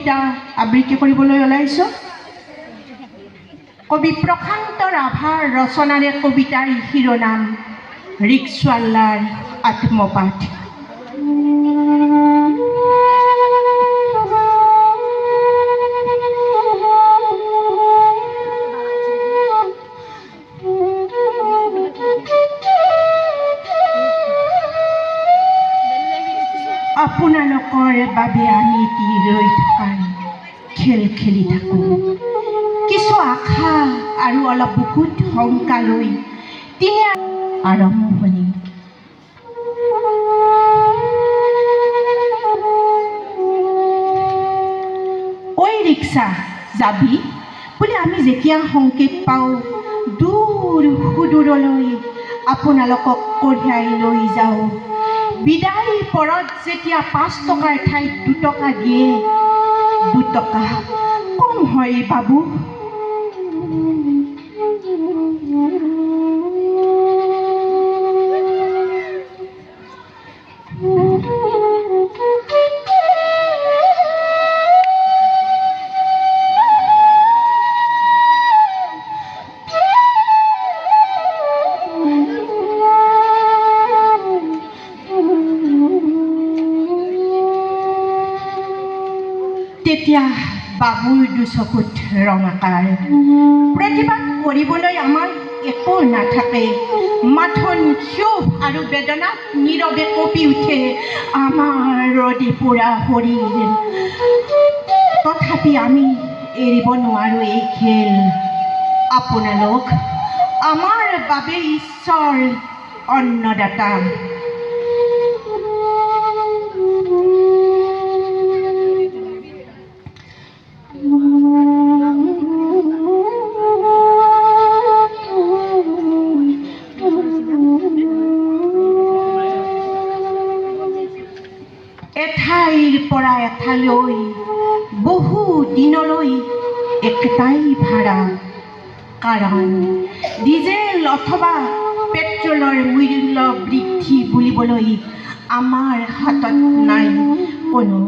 এটা আবৃত্তি কৰিবলৈ ওলাইছোঁ। কবি প্ৰশান্ত ৰাভাৰ ৰচনাৰে কবিতাৰ শিৰোনাম ৰিক্সাৱালাৰ আত্মপাঠ। আপোনালোকৰ বাবে আমি ৰৈ থকাৰ খেল খেলি থাকোঁ, কিছু আশা আৰু অলপ বুকুত শংকা লৈ তিনি আৰম্ভণি। ঐ ৰিক্সা যাবি বুলি আমি যেতিয়া সংকেত পাওঁ, দূৰ সুদূৰলৈ আপোনালোকক কঢ়িয়াই লৈ যাওঁ। বিদায় পৰত যেতিয়া ৫ টকাৰ ঠাইত ২ টকা দিয়ে, ২ টকা কম হয় বাবু। তেতিয়া বাবুৰ দুচকুত ৰঙাকাৰ। প্ৰতিবাদ কৰিবলৈ আমাৰ একো নাথাকে। মাথোন ক্ষোভ আৰু বেদনাত নীৰৱে কঁপি উঠে আমাৰ ৰদে পোৰা শৰীৰ। তথাপি আমি এৰিব নোৱাৰোঁ এই খেল। আপোনালোক আমাৰ বাবে ঈশ্বৰ, অন্নদাতা। এঠাইৰ পৰা এঠাইলৈ বহু দিনলৈ একেটাই ভাড়া। কাৰণ ডিজেল অথবা পেট্ৰলৰ মূল্য বৃদ্ধি বুলিবলৈ আমাৰ হাতত নাই কোনো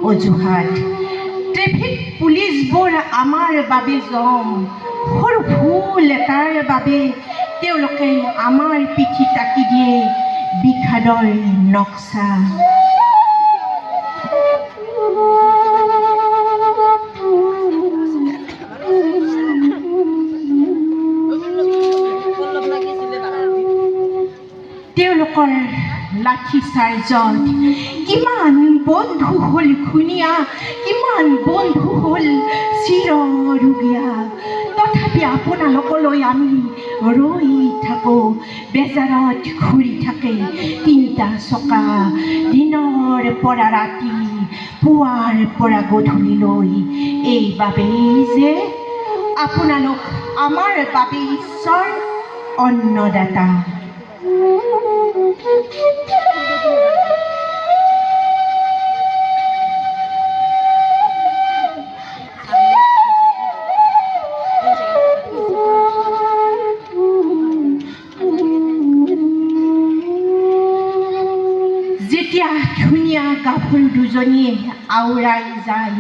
অজুহাত। ট্ৰেফিক পুলিচবোৰ আমাৰ বাবে জম। সৰু ভুল এটাৰ বাবে তেওঁলোকে আমাৰ পিঠিত আঁকি দিয়ে বিষাদৰ নক্সা। তেওঁলোকৰ লাঠি চাৰ্জত কিমান বন্ধু হ'ল ঘূণীয়া, কিমান বন্ধু হ'ল চিৰৰোগীয়া। তথাপি আপোনালোকলৈ আমি ৰৈ থাকোঁ। বেজাৰত ঘূৰি থাকে ৩টা চকা, দিনৰ পৰা ৰাতি, পুৱাৰ পৰা গধূলিলৈ। এইবাবেই যে আপোনালোক আমাৰ বাবে ঈশ্বৰ, অন্নদাতা। যেতিয়া ধুনীয়া গাভৰু দুজনীয়ে আওৰাই যায়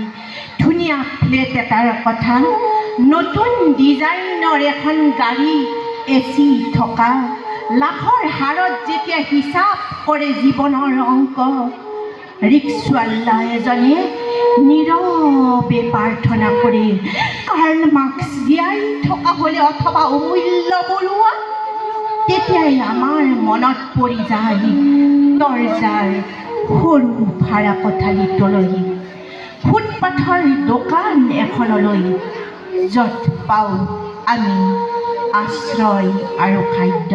ধুনীয়া ফ্লেট এটাৰ কথা, নতুন ডিজাইনৰ এখন গাড়ী, AC থকা, লাখৰ হাৰত যেতিয়া হিচাপ কৰে জীৱনৰ অংক, ৰিক্সাৱালা এজনে নীৰৱে প্ৰাৰ্থনা কৰে কাৰ্ল মাৰ্ক্স জীয়াই থকা হ'লে অথবা অমূল্য বৰুৱা। তেতিয়াই আমাৰ মনত পৰি যায় দৰজাৰ সৰু ভাড়া কোঠালিটোলৈ, ফুটপাথৰ দোকান এখনলৈ, য'ত পাওঁ আমি আশ্ৰয় আৰু খাদ্য।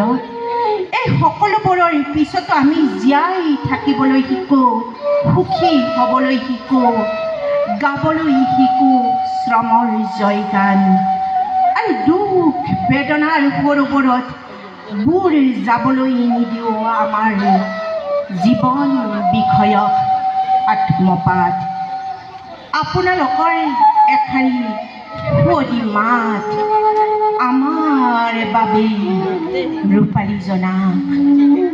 এই সকলোবোৰৰ পিছতো আমি জীয়াই থাকিবলৈ শিকোঁ, সুখী হ'বলৈ শিকোঁ, গাবলৈ শিকোঁ শ্ৰমৰ জয়গান। আৰু দুখ বেদনাৰ সৰোবৰত বুৰ যাবলৈ নিদিওঁ আমাৰ জীৱন বিষয়ক আত্মপাঠ। আপোনালোকৰ এশাৰী সুৱদী মাত আমাৰ বাবে ৰূপালী জনাক।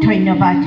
ধন্যবাদ।